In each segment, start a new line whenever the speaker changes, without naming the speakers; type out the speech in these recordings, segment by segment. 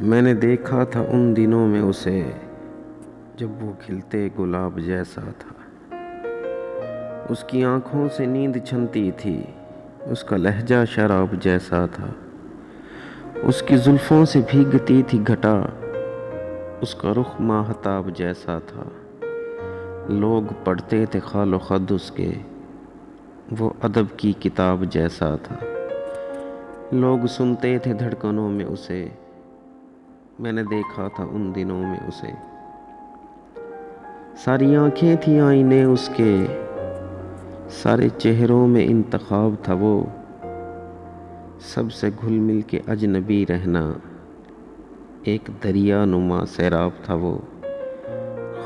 मैंने देखा था उन दिनों में उसे, जब वो खिलते गुलाब जैसा था। उसकी आंखों से नींद छनती थी, उसका लहजा शराब जैसा था। उसकी जुल्फों से भीगती थी घटा, उसका रुख माहताब जैसा था। लोग पढ़ते थे खालो खद उसके, वो अदब की किताब जैसा था। लोग सुनते थे धड़कनों में उसे, मैंने देखा था उन दिनों में उसे। सारी आंखें थी आईने उसके, सारे चेहरों में इंतखाब था वो। सबसे घुल मिल के अजनबी रहना, एक दरिया नुमा सैराब था वो।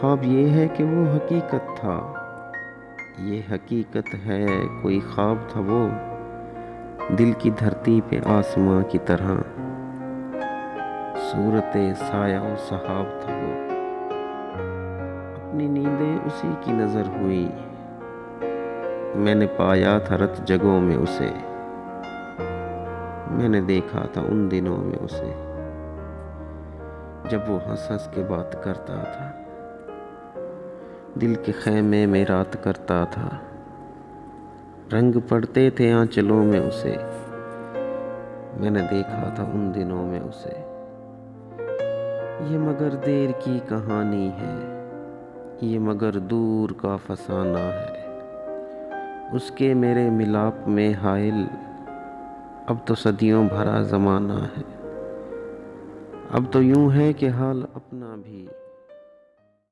ख्वाब ये है कि वो हकीकत था, ये हकीकत है कोई ख्वाब था वो। दिल की धरती पे आसमां की तरह, सूरते साया और सहाब था वो। अपनी नींदें उसी की नजर हुई, मैंने पाया था रत जगहों में उसे। मैंने देखा था उन दिनों में उसे, जब वो हंस हंस के बात करता था, दिल के खैमे में रात करता था। रंग पड़ते थे आंचलों में उसे, मैंने देखा था उन दिनों में उसे। ये मगर देर की कहानी है, ये मगर दूर का फसाना है। उसके मेरे मिलाप में हायल, अब तो सदियों भरा ज़माना है। अब तो यूं है कि हाल अपना भी